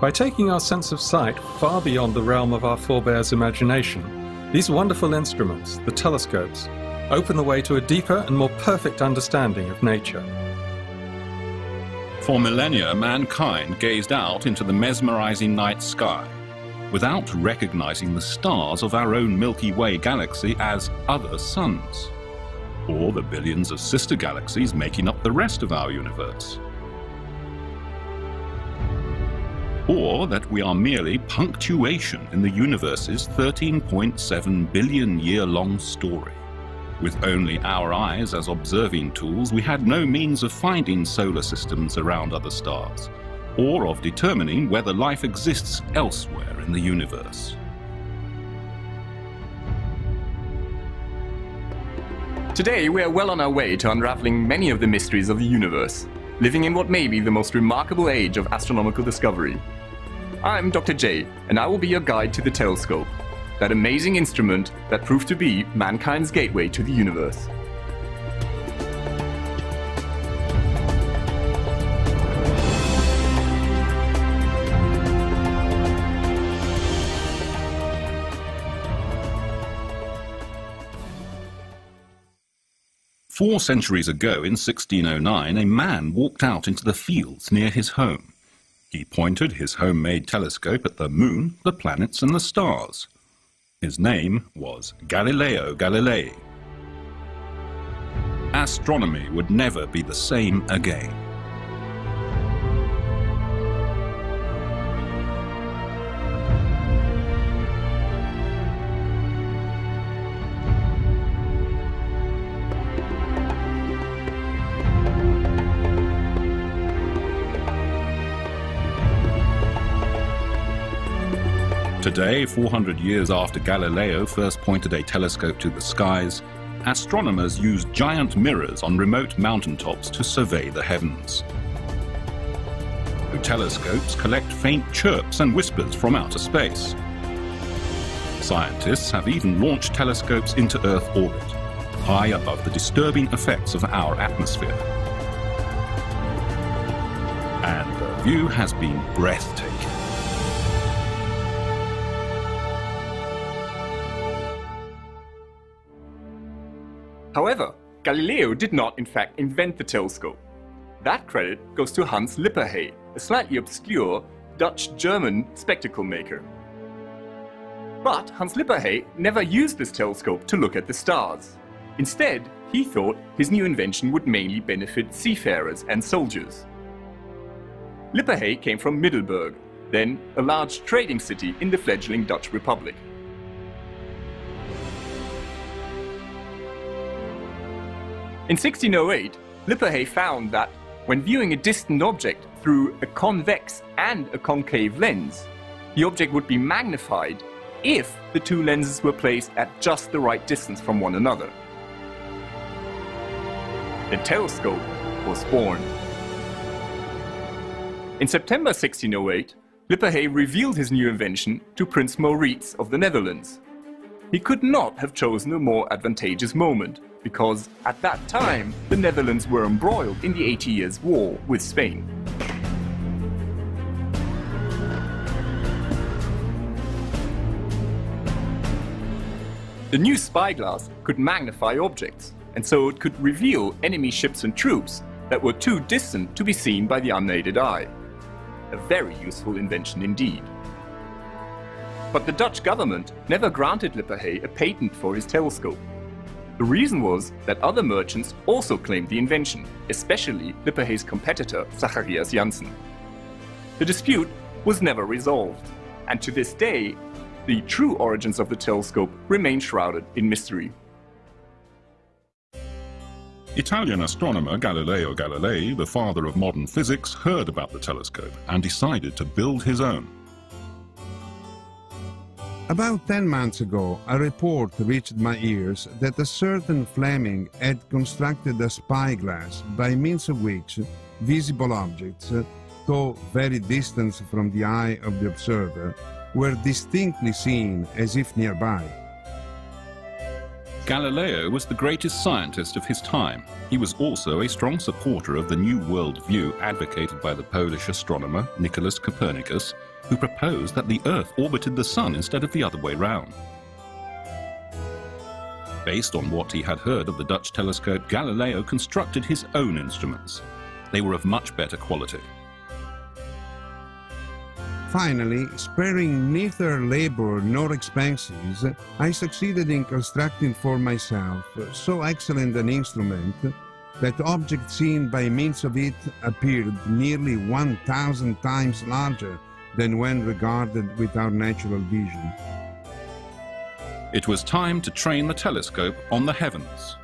By taking our sense of sight far beyond the realm of our forebears' imagination, these wonderful instruments, the telescopes, open the way to a deeper and more perfect understanding of nature. For millennia, mankind gazed out into the mesmerizing night sky without recognizing the stars of our own Milky Way galaxy as other suns, or the billions of sister galaxies making up the rest of our universe. Or that we are merely punctuation in the universe's 13.7 billion year-long story. With only our eyes as observing tools, we had no means of finding solar systems around other stars, or of determining whether life exists elsewhere in the universe. Today we are well on our way to unraveling many of the mysteries of the universe, living in what may be the most remarkable age of astronomical discovery. I'm Dr. J, and I will be your guide to the telescope, that amazing instrument that proved to be mankind's gateway to the universe. Four centuries ago, in 1609, a man walked out into the fields near his home. He pointed his homemade telescope at the moon, the planets, and the stars. His name was Galileo Galilei. Astronomy would never be the same again. Today, 400 years after Galileo first pointed a telescope to the skies, astronomers use giant mirrors on remote mountaintops to survey the heavens. The telescopes collect faint chirps and whispers from outer space. Scientists have even launched telescopes into Earth orbit, high above the disturbing effects of our atmosphere. And the view has been breathtaking. However, Galileo did not in fact invent the telescope. That credit goes to Hans Lippershey, a slightly obscure Dutch-German spectacle maker. But Hans Lippershey never used this telescope to look at the stars. Instead, he thought his new invention would mainly benefit seafarers and soldiers. Lippershey came from Middelburg, then a large trading city in the fledgling Dutch Republic. In 1608, Lippershey found that when viewing a distant object through a convex and a concave lens, the object would be magnified if the two lenses were placed at just the right distance from one another. The telescope was born. In September 1608, Lippershey revealed his new invention to Prince Maurits of the Netherlands. He could not have chosen a more advantageous moment, because at that time the Netherlands were embroiled in the 80 Years' War with Spain. The new spyglass could magnify objects, and so it could reveal enemy ships and troops that were too distant to be seen by the unaided eye. A very useful invention indeed. But the Dutch government never granted Lippershey a patent for his telescope. The reason was that other merchants also claimed the invention, especially Lippershey's competitor Zacharias Janssen. The dispute was never resolved, and to this day, the true origins of the telescope remain shrouded in mystery. Italian astronomer Galileo Galilei, the father of modern physics, heard about the telescope and decided to build his own. About 10 months ago, a report reached my ears that a certain Fleming had constructed a spyglass by means of which visible objects, though very distant from the eye of the observer, were distinctly seen as if nearby. Galileo was the greatest scientist of his time. He was also a strong supporter of the New World view advocated by the Polish astronomer Nicholas Copernicus, who proposed that the Earth orbited the Sun instead of the other way round. Based on what he had heard of the Dutch telescope, Galileo constructed his own instruments. They were of much better quality. Finally, sparing neither labor nor expenses, I succeeded in constructing for myself so excellent an instrument that objects seen by means of it appeared nearly 1,000 times larger than when regarded with our natural vision. It was time to train the telescope on the heavens.